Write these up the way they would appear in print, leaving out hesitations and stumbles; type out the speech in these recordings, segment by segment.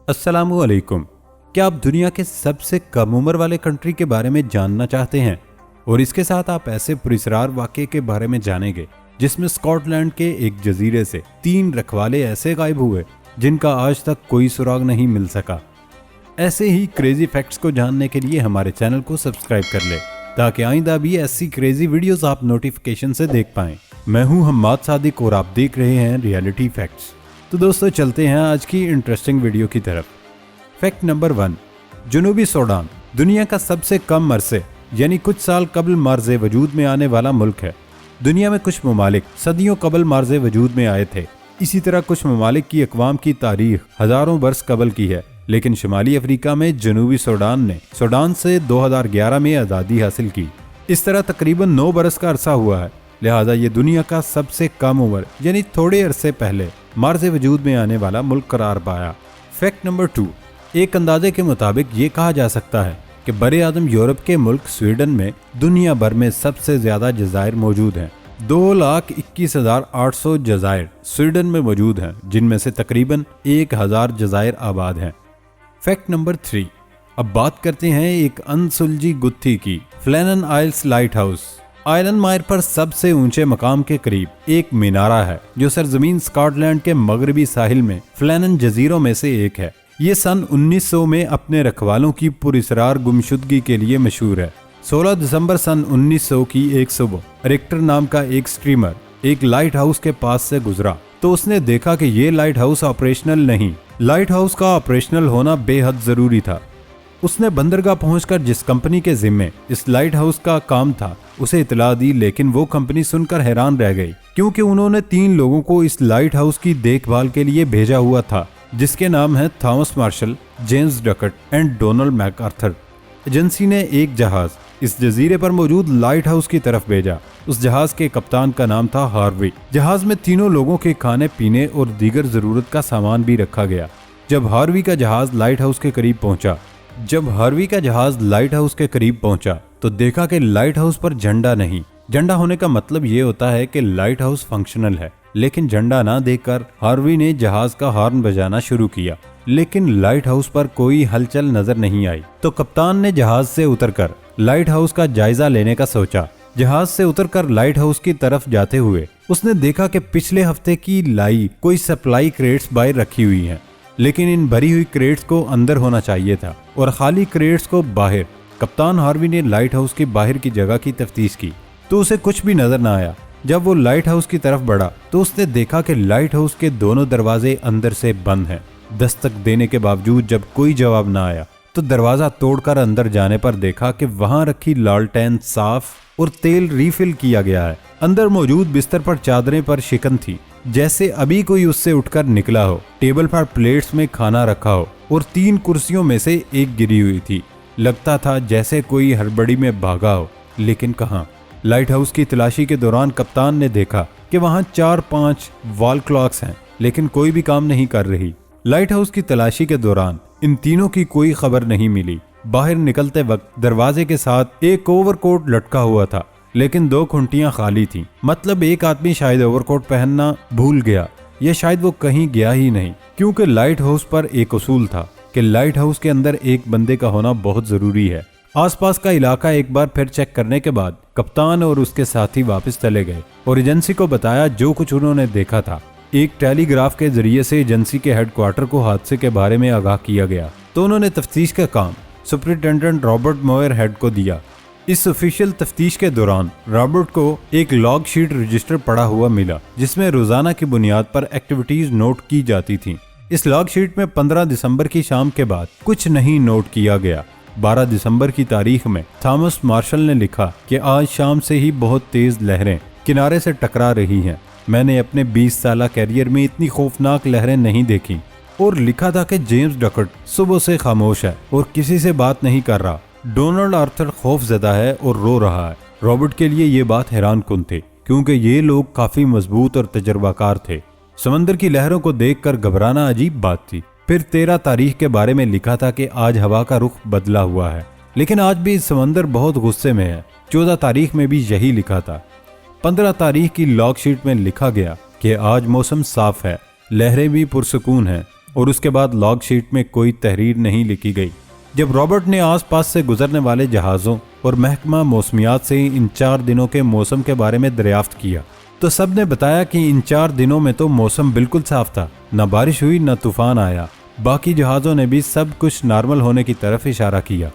अस्सलामुअलैकुम। क्या आप दुनिया के सबसे कम उम्र वाले कंट्री के बारे में जानना चाहते हैं? और इसके साथ आप ऐसे पुरस्कार वाक़ये के बारे में जानेंगे जिसमें स्कॉटलैंड के एक जजीरे से 3 रखवाले ऐसे गायब हुए जिनका आज तक कोई सुराग नहीं मिल सका। ऐसे ही क्रेजी फैक्ट्स को जानने के लिए हमारे चैनल को सब्सक्राइब कर ले ताकि आइंदा भी ऐसी क्रेजी वीडियोस आप नोटिफिकेशन से देख पाएं। मैं हूं हम्माद सादिक और आप देख रहे हैं रियलिटी फैक्ट्स। तो दोस्तों चलते हैं आज की इंटरेस्टिंग वीडियो की तरफ। फैक्ट नंबर 1, जनूबी सूडान दुनिया का सबसे कम अरसे यानी कुछ साल कबल मार्ज़े वजूद में आने वाला मुल्क है। दुनिया में कुछ ममालिक सदियों कबल मार्ज़े वजूद में आए थे। इसी तरह कुछ ममालिक की अक़वाम की तारीख हज़ारों बरस कबल की है, लेकिन शुमाली अफ्रीका में जनूबी सूडान ने सूडान से 2011 में आज़ादी हासिल की। इस तरह तकरीबन 9 बरस का अरसा हुआ है, लिहाजा ये दुनिया का सबसे कम उम्र यानी थोड़े अरसे पहले मार्ज़े वजूद में आने वाला मुल्क करार पाया। फैक्ट नंबर 2, एक अंदाजे के मुताबिक ये कहा जा सकता है कि बरे आदम यूरोप के मुल्क स्वीडन में दुनिया भर में सबसे ज्यादा जज़ायर मौजूद हैं। 2,21,800 जज़ायर स्वीडन में मौजूद हैं, जिनमें से तकरीबन 1,000 जज़ायर आबाद हैं। फैक्ट नंबर 3, अब बात करते हैं एक अनसुलझी गुत्थी की, फ्लेनन आइल्स लाइट हाउस। आइलैंड मायर पर सबसे ऊंचे मकाम के करीब एक मीनारा है जो सरजमीन स्कॉटलैंड के मगरबी साहिल में फ्लेनन जजीरों में से एक है। ये सन 1900 में अपने रखवालों की पुरस्रार गुमशुदगी के लिए मशहूर है। 16 दिसंबर सन 1900 की एक सुबह रिक्टर नाम का एक स्ट्रीमर एक लाइट हाउस के पास से गुजरा तो उसने देखा कि ये लाइट हाउस ऑपरेशनल नहीं। लाइट हाउस का ऑपरेशनल होना बेहद जरूरी था। उसने बंदरगाह पहुंचकर जिस कंपनी के जिम्मे इस लाइट हाउस का काम था उसे इतला दी, लेकिन वो कंपनी सुनकर हैरान रह गई क्योंकि उन्होंने 3 लोगों को इस लाइट हाउस की देखभाल के लिए भेजा हुआ था, जिसके नाम है Thomas Marshall, James Duckett and Donald MacArthur. Agency ने एक जहाज इस जजीरे पर मौजूद लाइट हाउस की तरफ भेजा। उस जहाज के कप्तान का नाम था हार्वी। जहाज में 3 लोगों के खाने पीने और दीगर जरूरत का सामान भी रखा गया। जब हार्वी का जहाज लाइट हाउस के करीब पहुंचा तो देखा कि लाइट हाउस पर झंडा नहीं। झंडा होने का मतलब ये होता है कि लाइट हाउस फंक्शनल है, लेकिन झंडा ना देखकर हार्वी ने जहाज का हॉर्न बजाना शुरू किया, लेकिन लाइट हाउस पर कोई हलचल नजर नहीं आई। तो कप्तान ने जहाज से उतरकर लाइट हाउस का जायजा लेने का सोचा। जहाज से उतरकर लाइट हाउस की तरफ जाते हुए उसने देखा कि पिछले हफ्ते की लाई कोई सप्लाई क्रेट्स बाहर रखी हुई हैं, लेकिन इन भरी हुई क्रेट्स को अंदर होना चाहिए था और खाली क्रेट्स को बाहर। कप्तान हार्वी ने लाइट हाउस के बाहर की जगह की तफ्तीश की तो उसे कुछ भी नजर ना आया। जब वो लाइट हाउस की तरफ बढ़ा तो उसने देखा कि लाइट हाउस के दोनों दरवाजे अंदर से बंद हैं। दस्तक देने के बावजूद जब कोई जवाब ना आया तो दरवाजा तोड़कर अंदर जाने पर देखा कि वहां रखी लालटेन साफ और तेल रिफिल किया गया है। अंदर मौजूद बिस्तर पर चादरें पर शिकन थी, जैसे अभी कोई उससे उठकर निकला हो। टेबल पर प्लेट्स में खाना रखा हो और 3 कुर्सियों में से एक गिरी हुई थी। लगता था जैसे कोई हड़बड़ी में भागा हो, लेकिन कहाँ। लाइट हाउस की तलाशी के दौरान कप्तान ने देखा कि वहां 4-5 वॉल क्लॉक्स हैं, लेकिन कोई भी काम नहीं कर रही। लाइट हाउस की तलाशी के दौरान इन तीनों की कोई खबर नहीं मिली। बाहर निकलते वक्त दरवाजे के साथ एक ओवरकोट लटका हुआ था, लेकिन 2 खुंटियां खाली थीं। मतलब एक आदमी शायद ओवरकोट पहनना भूल गया या शायद वो कहीं गया ही नहीं, क्योंकि लाइट हाउस पर एक उसूल था कि लाइट हाउस के अंदर एक बंदे का होना बहुत जरूरी है। आसपास का इलाका एक बार फिर चेक करने के बाद कप्तान और उसके साथी वापस चले गए और एजेंसी को बताया जो कुछ उन्होंने देखा था। एक टेलीग्राफ के जरिए से एजेंसी के हेडक्वार्टर को हादसे के बारे में आगाह किया गया तो उन्होंने तफ्तीश का काम सुपरिटेंडेंट रॉबर्ट मोयर हेड को दिया। इस ऑफिशियल तफ्तीश के दौरान रॉबर्ट को एक लॉग शीट रजिस्टर पड़ा हुआ मिला जिसमें रोजाना की बुनियाद पर एक्टिविटीज नोट की जाती थीं। इस लॉग शीट में 15 दिसंबर की शाम के बाद कुछ नहीं नोट किया गया। 12 दिसंबर की तारीख में थॉमस मार्शल ने लिखा कि आज शाम से ही बहुत तेज लहरें किनारे से टकरा रही हैं। मैंने अपने 20 साल कैरियर में इतनी खौफनाक लहरें नहीं देखी। और लिखा था कि जेम्स डकट सुबह से खामोश है और किसी से बात नहीं कर रहा। डोनाल्ड आर्थर खौफजदा है और रो रहा है। रॉबर्ट के लिए ये बात हैरान कुन थी क्योंकि ये लोग काफी मजबूत और तजर्बाकार थे। समंदर की लहरों को देखकर घबराना अजीब बात थी। फिर 13 तारीख के बारे में लिखा था कि आज हवा का रुख बदला हुआ है, लेकिन आज भी समंदर बहुत गुस्से में है। 14 तारीख में भी यही लिखा था। 15 तारीख की लॉग शीट में लिखा गया कि आज मौसम साफ है, लहरें भी पुरसकून हैं। और उसके बाद लॉग शीट में कोई तहरीर नहीं लिखी गई। जब रॉबर्ट ने आसपास से गुजरने वाले जहाज़ों और महकमा मौसमियात से इन 4 दिनों के मौसम के बारे में दरियाफ्त किया तो सब ने बताया कि इन 4 दिनों में तो मौसम बिल्कुल साफ था, न बारिश हुई न तूफान आया। बाकी जहाज़ों ने भी सब कुछ नॉर्मल होने की तरफ इशारा किया।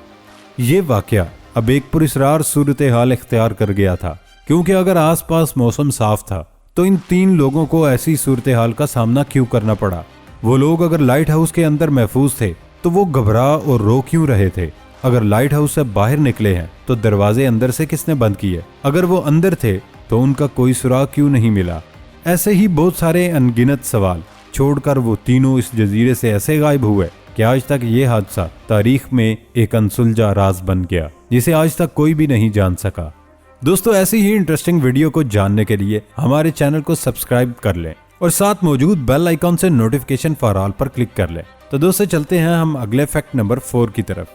ये वाकया अब एक पुरस्रार सूरत हाल इख्तियार कर गया था, क्योंकि अगर आसपास मौसम साफ था तो इन 3 लोगों को ऐसी सूरत हाल का सामना क्यों करना पड़ा। वो लोग अगर लाइट हाउस के अंदर महफूज थे तो वो घबरा और रो क्यों रहे थे। अगर लाइट हाउस से बाहर निकले हैं तो दरवाजे अंदर से किसने बंद किए। अगर वो अंदर थे तो उनका कोई सुराग क्यों नहीं मिला। ऐसे ही बहुत सारे अनगिनत सवाल छोड़कर वो तीनों इस जजीरे से ऐसे गायब हुए कि आज तक ये हादसा तारीख में एक अनसुलझा राज बन गया, जिसे आज तक कोई भी नहीं जान सका। दोस्तों, ऐसी ही इंटरेस्टिंग वीडियो को जानने के लिए हमारे चैनल को सब्सक्राइब कर लें और साथ मौजूद बेल आइकॉन से नोटिफिकेशन फॉर ऑल पर क्लिक कर लें। तो दोस्तों, चलते हैं हम अगले फैक्ट नंबर 4 की तरफ।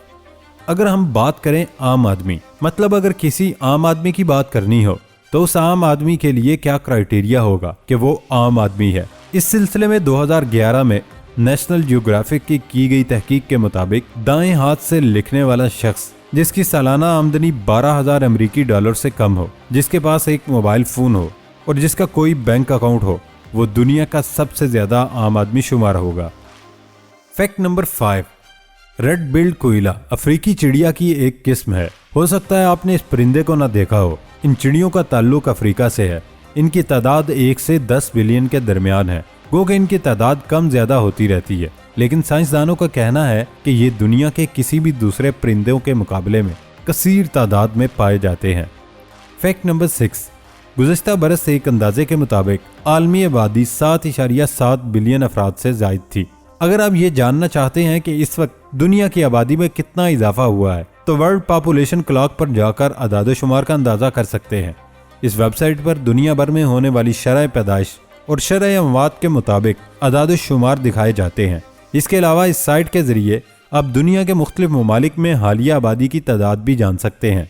अगर हम बात करें आम आदमी, मतलब अगर किसी आम आदमी की बात करनी हो तो उस आम आदमी के लिए क्या क्राइटेरिया होगा कि वो आम आदमी है। इस सिलसिले में 2011 में नेशनल जियोग्राफिक की गई तहकीक के मुताबिक दाएं हाथ से लिखने वाला शख्स जिसकी सालाना आमदनी 12,000 अमेरिकी डॉलर से कम हो, जिसके पास एक मोबाइल फोन हो और जिसका कोई बैंक अकाउंट हो, वो दुनिया का सबसे ज्यादा आम आदमी शुमार होगा। फैक्ट नंबर 5, रेड बिल्ड कोयला अफ्रीकी चिड़िया की एक किस्म है। हो सकता है आपने इस परिंदे को ना देखा हो। इन चिड़ियों का ताल्लुक अफ्रीका से है। इनकी तादाद 1 से 10 बिलियन के दरमियान है। गो कि इनकी तादाद कम ज्यादा होती रहती है, लेकिन साइंसदानों का कहना है कि ये दुनिया के किसी भी दूसरे परिंदों के मुकाबले में कसीर तादाद में पाए जाते हैं। फैक्ट नंबर 6, गुज़श्ता बरस से एक अंदाजे के मुताबिक आलमी आबादी 7.7 बिलियन अफराद से जायद थी। अगर आप ये जानना चाहते हैं कि इस वक्त दुनिया की आबादी में कितना इजाफा हुआ है तो वर्ल्ड पॉपुलेशन क्लॉक पर जाकर अदाद-ओ-शुमार का अंदाजा कर सकते हैं। इस वेबसाइट पर दुनिया भर में होने वाली शरह पैदाइश और शरह अमवात के मुताबिक अदाद-ओ-शुमार दिखाए जाते हैं। इसके अलावा इस साइट के जरिए आप दुनिया के मुख्तलिफ ममालिक में हालिया आबादी की तादाद भी जान सकते हैं।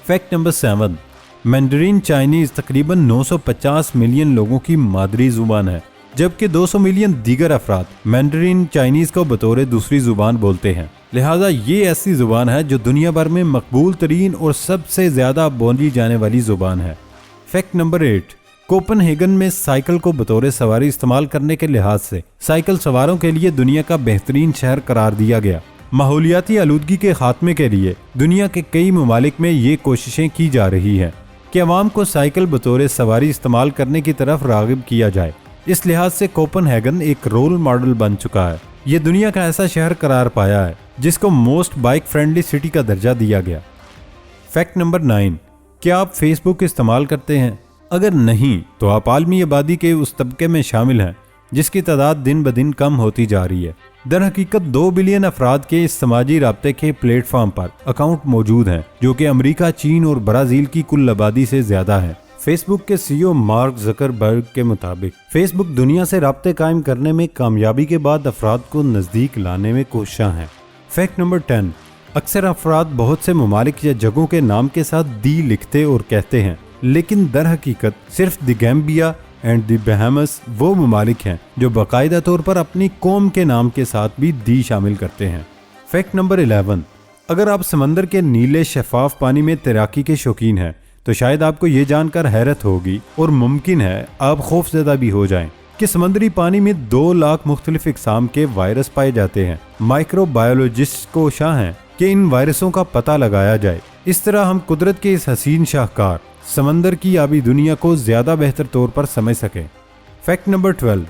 फैक्ट नंबर 7, मैंडरीन चाइनीज तकरीबन 950 मिलियन लोगों की मादरी जुबान है, जबकि 200 मिलियन दीगर अफराद मैंडरीन चाइनीज को बतौर दूसरी जुबान बोलते हैं। लिहाजा ये ऐसी जुबान है जो दुनिया भर में मकबूल तरीन और सबसे ज्यादा बोली जाने वाली जुबान है। फैक्ट नंबर 8, कोपनहेगन में साइकिल को बतौर सवारी इस्तेमाल करने के लिहाज से साइकिल सवारों के लिए दुनिया का बेहतरीन शहर करार दिया गया। माहौलियाती आलूदगी के खात्मे के लिए दुनिया के कई ममालिक में ये कोशिशें की जा रही हैं कि अवाम को साइकिल बतौर सवारी इस्तेमाल करने की तरफ रागिब किया जाए। इस लिहाज से कोपनहेगन एक रोल मॉडल बन चुका है। ये दुनिया का ऐसा शहर करार पाया है जिसको मोस्ट बाइक फ्रेंडली सिटी का दर्जा दिया गया। फैक्ट नंबर 9, क्या आप फेसबुक इस्तेमाल करते हैं? अगर नहीं तो आप आलमी आबादी के उस तबके में शामिल हैं जिसकी तादाद दिन ब दिन कम होती जा रही है। दर हकीकत 2 बिलियन अफराद के इस समाजी राब्ते के प्लेटफॉर्म पर अकाउंट मौजूद हैं, जो कि अमेरिका, चीन और ब्राजील की कुल आबादी से ज्यादा है। फेसबुक के सीईओ मार्क ज़करबर्ग के मुताबिक फेसबुक दुनिया से राब्ते कायम करने में कामयाबी के बाद अफराद को नज़दीक लाने में कोशिशां हैं। फैक्ट नंबर 10, अक्सर अफराद बहुत से ममालिक या जगहों के नाम के साथ दी लिखते और कहते हैं, लेकिन दर हकीकत सिर्फ the Gambia and the Bahamas वो ममालिक हैं जो बाकायदा तौर पर अपनी कौम के नाम के साथ भी दी शामिल करते हैं। फैक्ट नंबर 11, अगर आप समंदर के नीले शफाफ पानी में तैराकी के शौकीन हैं तो शायद आपको ये जानकर हैरत होगी और मुमकिन है आप खौफजदा भी हो जाएं कि समुद्री पानी में 2 लाख मुख्तलिफ इकसाम के वायरस पाए जाते हैं। माइक्रोबायोलॉजिस्ट कोशां हैं कि इन वायरसों का पता लगाया जाए। इस तरह हम कुदरत के इस हसीन शाहकार समंदर की आबी दुनिया को ज्यादा बेहतर तौर पर समझ सकें। फैक्ट नंबर 12,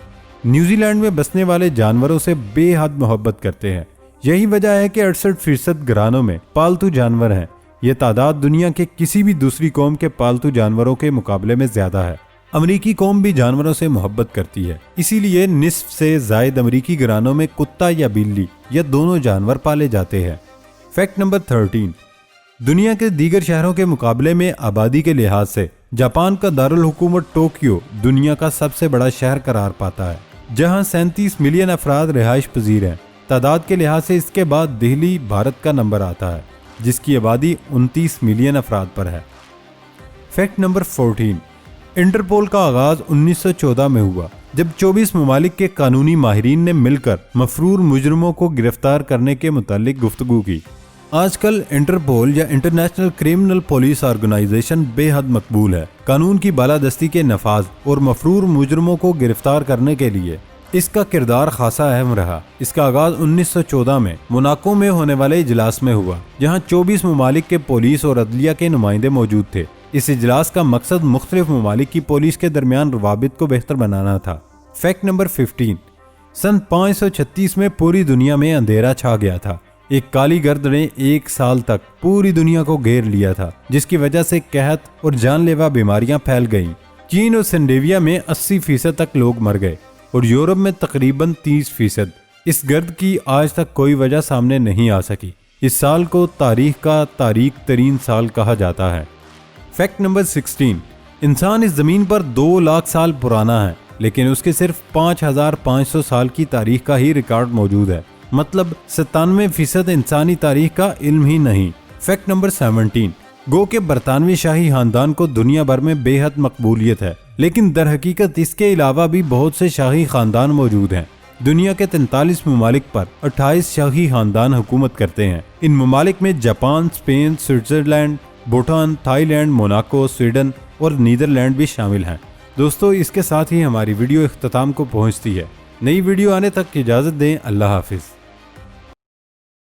न्यूजीलैंड में बसने वाले जानवरों से बेहद मोहब्बत करते हैं। यही वजह है कि 68% घरानों में पालतू जानवर हैं। ये तादाद दुनिया के किसी भी दूसरी कौम के पालतू जानवरों के मुकाबले में ज्यादा है। अमरीकी कौम भी जानवरों से मोहब्बत करती है, इसीलिए निस्फ से जायद अमरीकी घरानों में कुत्ता या बिल्ली या दोनों जानवर पाले जाते हैं। फैक्ट नंबर 13, दुनिया के दीगर शहरों के मुकाबले में आबादी के लिहाज से जापान का दारुल हुकूमत टोक्यो दुनिया का सबसे बड़ा शहर करार पाता है, जहां 37 मिलियन अफराद रिहाइश पजीर हैं। तादाद के लिहाज से इसके बाद दिल्ली भारत का नंबर आता है, जिसकी आबादी 29 मिलियन अफराद पर है। फैक्ट नंबर 14, इंटरपोल का आगाज 1914 में हुआ जब 24 ममालिक के कानूनी माहिरीन ने मिलकर मफरूर मुजरिमों को गिरफ्तार करने के मुतालिक गुफ्तगू की। आजकल इंटरपोल या इंटरनेशनल क्रिमिनल पुलिस ऑर्गेनाइजेशन बेहद मकबूल है कानून की बालादस्ती के नफाज और मफरूर मुजरिमों को गिरफ्तार करने के लिए। इसका किरदार खासा अहम रहा। इसका आगाज 1914 में मोनाको में होने वाले इजलास में हुआ, जहां 24 ममालिक के पुलिस और अदलिया के नुमाइंदे मौजूद थे। इस इजलास का मकसद मुख्तलिफ ममालिक की पुलिस के दरमियान रवाबित को बेहतर बनाना था। फैक्ट नंबर 15, सन 536 में पूरी दुनिया में अंधेरा छा गया था। एक काली गर्द ने 1 साल तक पूरी दुनिया को घेर लिया था, जिसकी वजह से कहत और जानलेवा बीमारियां फैल गईं। चीन और स्कैंडिनेविया में 80% तक लोग मर गए और यूरोप में तकरीबन 30%। इस गर्द की आज तक कोई वजह सामने नहीं आ सकी। इस साल को तारीख का तारीक तरीन साल कहा जाता है। फैक्ट नंबर 16, इंसान इस जमीन पर 2 लाख साल पुराना है, लेकिन उसके सिर्फ 5500 साल की तारीख का ही रिकॉर्ड मौजूद है। मतलब 97% इंसानी तारीख का इल्म ही नहीं। फैक्ट नंबर 17, गो के बरतानवी शाही खानदान को दुनिया भर में बेहद मकबूलियत है, लेकिन दर हकीकत इसके अलावा भी बहुत से शाही खानदान मौजूद हैं। दुनिया के 43 ममालिक पर 28 शाही खानदान हुकूमत करते हैं। इन ममालिक में Japan, Spain, Switzerland, Bhutan, Thailand, Monaco, Sweden और नीदरलैंड भी शामिल हैं। दोस्तों, इसके साथ ही हमारी वीडियो इख्तिताम को पहुंचती है। नई वीडियो आने तक की इजाज़त दें। अल्लाह हाफिज़।